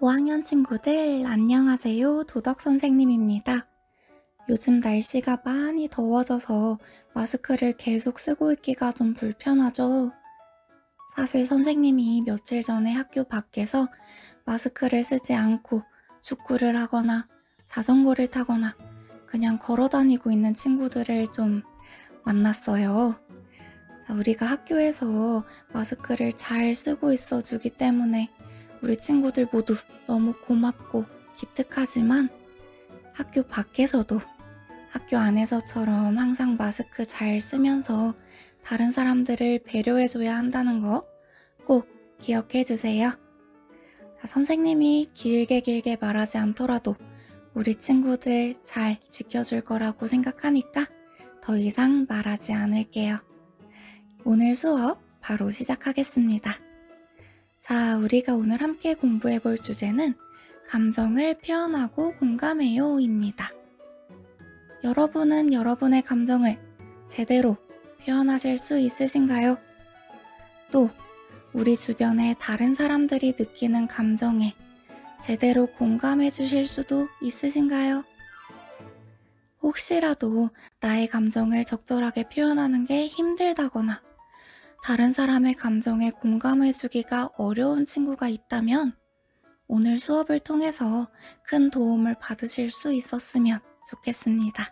5학년 친구들 안녕하세요. 도덕 선생님입니다. 요즘 날씨가 많이 더워져서 마스크를 계속 쓰고 있기가 좀 불편하죠. 사실 선생님이 며칠 전에 학교 밖에서 마스크를 쓰지 않고 축구를 하거나 자전거를 타거나 그냥 걸어 다니고 있는 친구들을 좀 만났어요. 우리가 학교에서 마스크를 잘 쓰고 있어 주기 때문에 우리 친구들 모두 너무 고맙고 기특하지만 학교 밖에서도 학교 안에서처럼 항상 마스크 잘 쓰면서 다른 사람들을 배려해줘야 한다는 거 꼭 기억해 주세요. 선생님이 길게 말하지 않더라도 우리 친구들 잘 지켜줄 거라고 생각하니까 더 이상 말하지 않을게요. 오늘 수업 바로 시작하겠습니다. 자, 우리가 오늘 함께 공부해 볼 주제는 감정을 표현하고 공감해요입니다. 여러분은 여러분의 감정을 제대로 표현하실 수 있으신가요? 또 우리 주변의 다른 사람들이 느끼는 감정에 제대로 공감해 주실 수도 있으신가요? 혹시라도 나의 감정을 적절하게 표현하는 게 힘들다거나 다른 사람의 감정에 공감해주기가 어려운 친구가 있다면 오늘 수업을 통해서 큰 도움을 받으실 수 있었으면 좋겠습니다.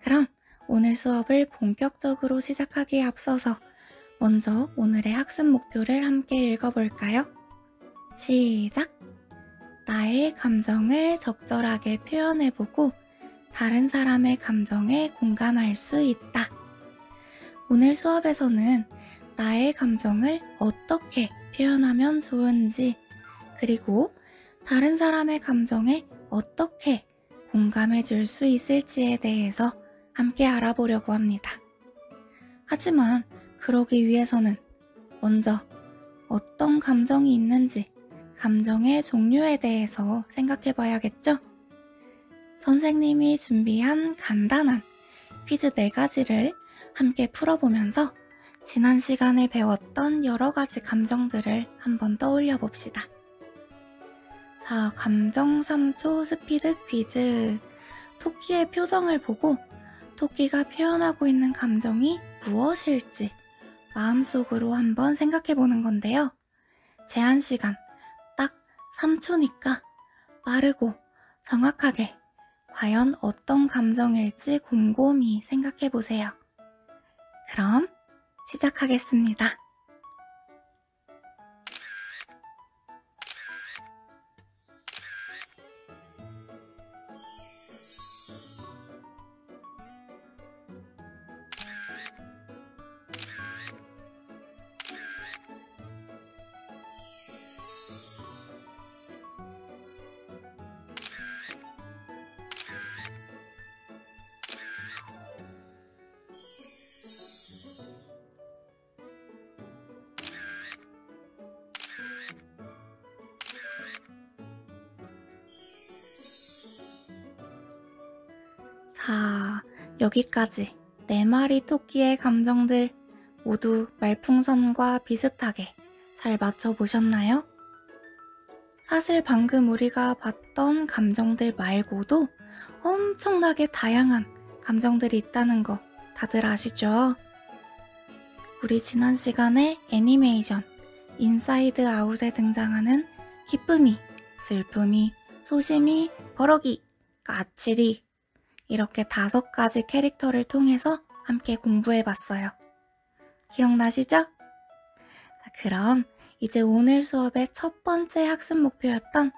그럼 오늘 수업을 본격적으로 시작하기에 앞서서 먼저 오늘의 학습 목표를 함께 읽어볼까요? 시작! 나의 감정을 적절하게 표현해보고 다른 사람의 감정에 공감할 수 있다. 오늘 수업에서는 나의 감정을 어떻게 표현하면 좋은지, 그리고 다른 사람의 감정에 어떻게 공감해 줄 수 있을지에 대해서 함께 알아보려고 합니다. 하지만 그러기 위해서는 먼저 어떤 감정이 있는지 감정의 종류에 대해서 생각해 봐야겠죠? 선생님이 준비한 간단한 퀴즈 4가지를 함께 풀어보면서 지난 시간에 배웠던 여러 가지 감정들을 한번 떠올려 봅시다. 자, 감정 3초 스피드 퀴즈. 토끼의 표정을 보고 토끼가 표현하고 있는 감정이 무엇일지 마음속으로 한번 생각해 보는 건데요. 제한 시간 딱 3초니까 빠르고 정확하게 과연 어떤 감정일지 곰곰이 생각해 보세요. 그럼 시작하겠습니다. 자, 여기까지 4마리 토끼의 감정들 모두 말풍선과 비슷하게 잘 맞춰보셨나요? 사실 방금 우리가 봤던 감정들 말고도 엄청나게 다양한 감정들이 있다는 거 다들 아시죠? 우리 지난 시간에 애니메이션 인사이드 아웃에 등장하는 기쁨이, 슬픔이, 소심이, 버럭이, 까칠이 이렇게 5가지 캐릭터를 통해서 함께 공부해봤어요. 기억나시죠? 자, 그럼 이제 오늘 수업의 첫 번째 학습 목표였던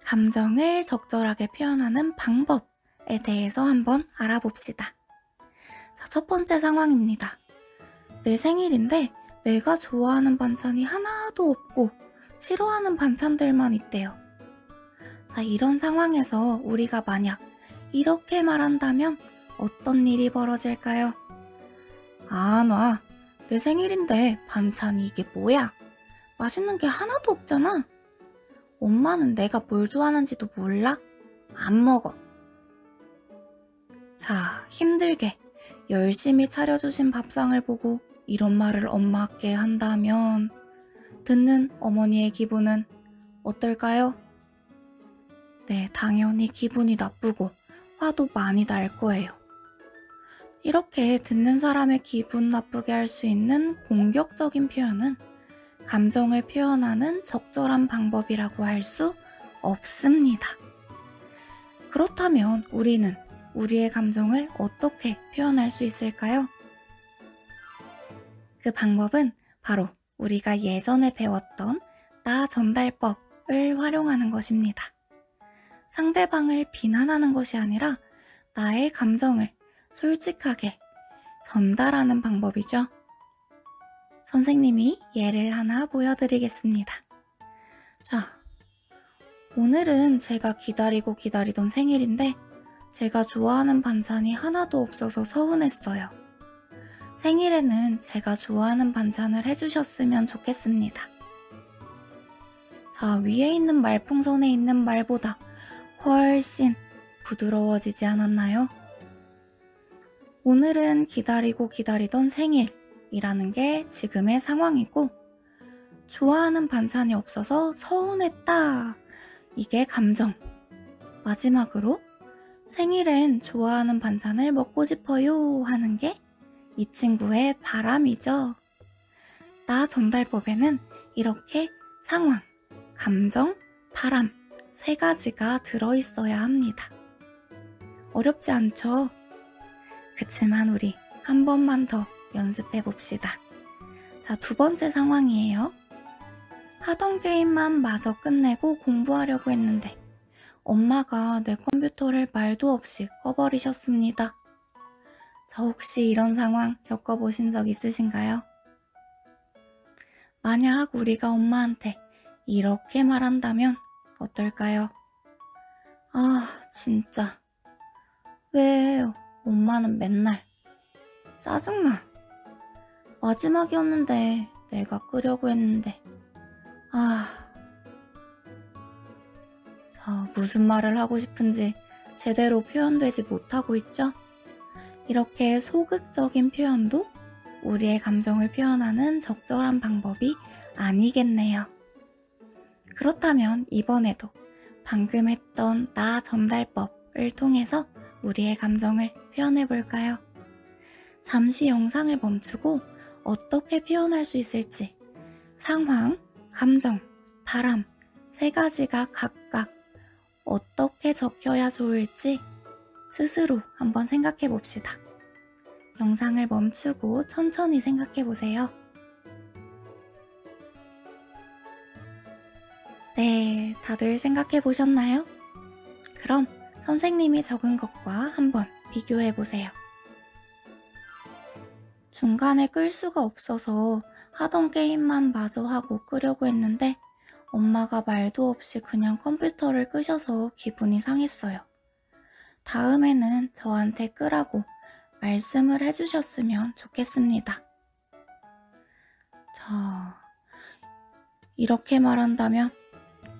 감정을 적절하게 표현하는 방법에 대해서 한번 알아봅시다. 자, 첫 번째 상황입니다. 내 생일인데 내가 좋아하는 반찬이 하나도 없고 싫어하는 반찬들만 있대요. 자, 이런 상황에서 우리가 만약 이렇게 말한다면 어떤 일이 벌어질까요? 아, 내 생일인데 반찬이 이게 뭐야? 맛있는 게 하나도 없잖아. 엄마는 내가 뭘 좋아하는지도 몰라? 안 먹어. 자, 힘들게 열심히 차려주신 밥상을 보고 이런 말을 엄마께 한다면 듣는 어머니의 기분은 어떨까요? 네, 당연히 기분이 나쁘고 화도 많이 날 거예요. 이렇게 듣는 사람의 기분 나쁘게 할 수 있는 공격적인 표현은 감정을 표현하는 적절한 방법이라고 할 수 없습니다. 그렇다면 우리는 우리의 감정을 어떻게 표현할 수 있을까요? 그 방법은 바로 우리가 예전에 배웠던 나 전달법을 활용하는 것입니다. 상대방을 비난하는 것이 아니라 나의 감정을 솔직하게 전달하는 방법이죠. 선생님이 예를 하나 보여드리겠습니다. 자, 오늘은 제가 기다리던 생일인데 제가 좋아하는 반찬이 하나도 없어서 서운했어요. 생일에는 제가 좋아하는 반찬을 해주셨으면 좋겠습니다. 자, 위에 있는 말풍선에 있는 말보다 훨씬 부드러워지지 않았나요? 오늘은 기다리던 생일이라는 게 지금의 상황이고, 좋아하는 반찬이 없어서 서운했다. 이게 감정. 마지막으로 생일엔 좋아하는 반찬을 먹고 싶어요 하는 게 이 친구의 바람이죠. 나 전달법에는 이렇게 상황, 감정, 바람 세 가지가 들어있어야 합니다. 어렵지 않죠? 그치만 우리 한 번만 더 연습해 봅시다. 자, 두 번째 상황이에요. 하던 게임만 마저 끝내고 공부하려고 했는데 엄마가 내 컴퓨터를 말도 없이 꺼버리셨습니다. 자, 혹시 이런 상황 겪어보신 적 있으신가요? 만약 우리가 엄마한테 이렇게 말한다면 어떨까요? 아, 진짜. 왜 엄마는 맨날 짜증나. 마지막이었는데 내가 끄려고 했는데. 자, 무슨 말을 하고 싶은지 제대로 표현되지 못하고 있죠? 이렇게 소극적인 표현도 우리의 감정을 표현하는 적절한 방법이 아니겠네요. 그렇다면 이번에도 방금 했던 나 전달법을 통해서 우리의 감정을 표현해 볼까요? 잠시 영상을 멈추고 어떻게 표현할 수 있을지 상황, 감정, 바람 세 가지가 각각 어떻게 적혀야 좋을지 스스로 한번 생각해 봅시다. 영상을 멈추고 천천히 생각해 보세요. 네, 다들 생각해 보셨나요? 그럼 선생님이 적은 것과 한번 비교해 보세요. 중간에 끌 수가 없어서 하던 게임만 마저 하고 끄려고 했는데 엄마가 말도 없이 그냥 컴퓨터를 끄셔서 기분이 상했어요. 다음에는 저한테 끄라고 말씀을 해주셨으면 좋겠습니다. 자, 이렇게 말한다면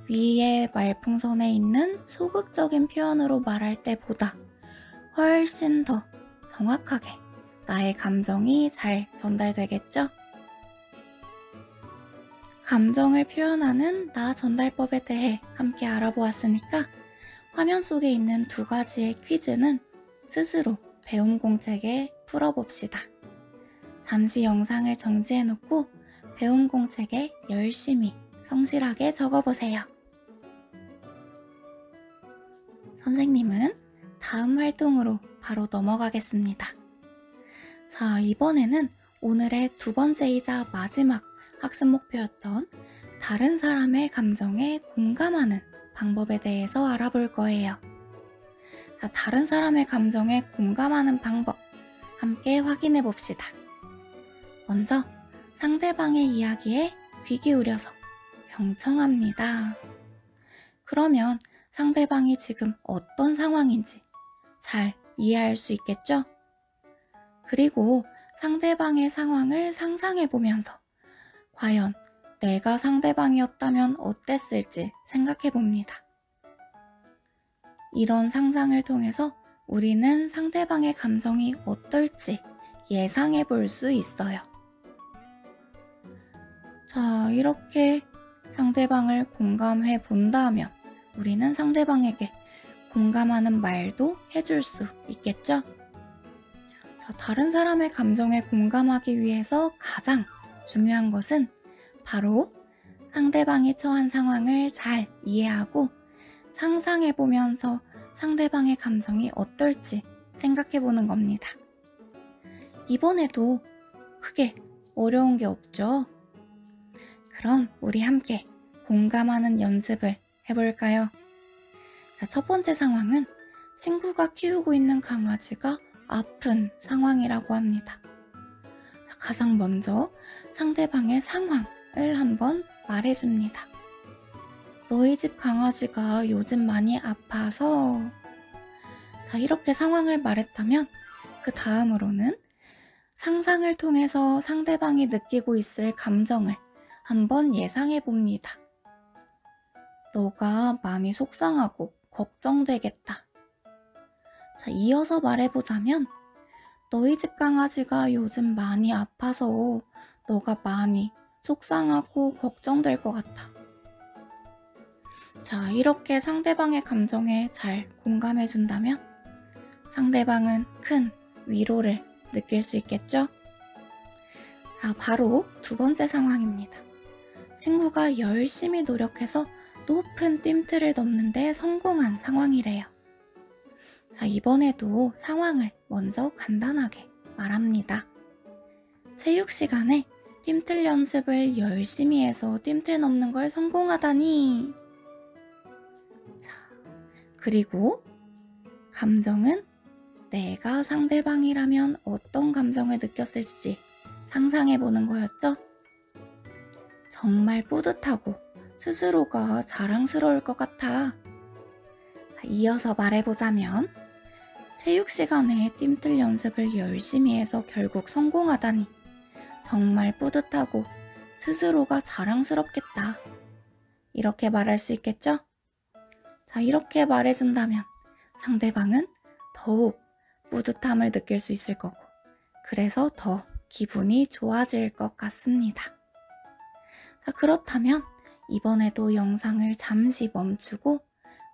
위에 말풍선에 있는 소극적인 표현으로 말할 때보다 훨씬 더 정확하게 나의 감정이 잘 전달되겠죠? 감정을 표현하는 나 전달법에 대해 함께 알아보았으니까 화면 속에 있는 두 가지의 퀴즈는 스스로 배움 공책에 풀어봅시다. 잠시 영상을 정지해놓고 배움 공책에 열심히 성실하게 적어보세요. 선생님은 다음 활동으로 바로 넘어가겠습니다. 자, 이번에는 오늘의 두 번째이자 마지막 학습 목표였던 다른 사람의 감정에 공감하는 방법에 대해서 알아볼 거예요. 자, 다른 사람의 감정에 공감하는 방법 함께 확인해 봅시다. 먼저 상대방의 이야기에 귀 기울여서 경청합니다. 그러면 상대방이 지금 어떤 상황인지 잘 이해할 수 있겠죠? 그리고 상대방의 상황을 상상해 보면서 과연 내가 상대방이었다면 어땠을지 생각해 봅니다. 이런 상상을 통해서 우리는 상대방의 감정이 어떨지 예상해 볼 수 있어요. 자, 이렇게 상대방을 공감해 본다면 우리는 상대방에게 공감하는 말도 해줄 수 있겠죠? 자, 다른 사람의 감정에 공감하기 위해서 가장 중요한 것은 바로 상대방이 처한 상황을 잘 이해하고 상상해보면서 상대방의 감정이 어떨지 생각해보는 겁니다. 이번에도 크게 어려운 게 없죠? 그럼 우리 함께 공감하는 연습을 해볼까요? 자, 첫 번째 상황은 친구가 키우고 있는 강아지가 아픈 상황이라고 합니다. 자, 가장 먼저 상대방의 상황을 한번 말해줍니다. 너희 집 강아지가 요즘 많이 아파서. 자, 이렇게 상황을 말했다면 그 다음으로는 상상을 통해서 상대방이 느끼고 있을 감정을 한번 예상해 봅니다. 너가 많이 속상하고 걱정되겠다. 자, 이어서 말해보자면 너희 집 강아지가 요즘 많이 아파서 너가 많이 속상하고 걱정될 것 같아. 자, 이렇게 상대방의 감정에 잘 공감해준다면 상대방은 큰 위로를 느낄 수 있겠죠? 자, 바로 두 번째 상황입니다. 친구가 열심히 노력해서 높은 뜀틀을 넘는데 성공한 상황이래요. 자, 이번에도 상황을 먼저 간단하게 말합니다. 체육 시간에 뜀틀 연습을 열심히 해서 뜀틀 넘는 걸 성공하다니. 자, 그리고 감정은 내가 상대방이라면 어떤 감정을 느꼈을지 상상해보는 거였죠? 정말 뿌듯하고 스스로가 자랑스러울 것 같아. 자, 이어서 말해보자면 체육 시간에 뜀틀 연습을 열심히 해서 결국 성공하다니 정말 뿌듯하고 스스로가 자랑스럽겠다. 이렇게 말할 수 있겠죠? 자, 이렇게 말해준다면 상대방은 더욱 뿌듯함을 느낄 수 있을 거고, 그래서 더 기분이 좋아질 것 같습니다. 자, 그렇다면 이번에도 영상을 잠시 멈추고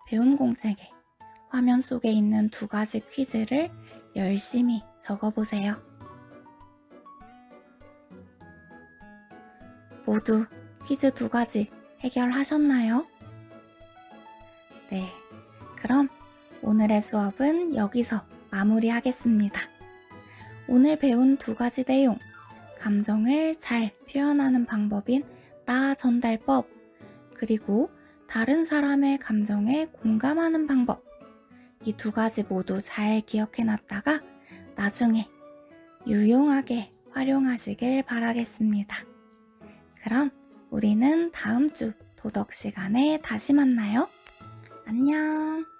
배움 공책에 화면 속에 있는 두 가지 퀴즈를 열심히 적어보세요. 모두 퀴즈 두 가지 해결하셨나요? 네, 그럼 오늘의 수업은 여기서 마무리하겠습니다. 오늘 배운 두 가지 내용, 감정을 잘 표현하는 방법인 나 전달법, 그리고 다른 사람의 감정에 공감하는 방법, 이 두 가지 모두 잘 기억해놨다가 나중에 유용하게 활용하시길 바라겠습니다. 그럼 우리는 다음 주 도덕 시간에 다시 만나요. 안녕.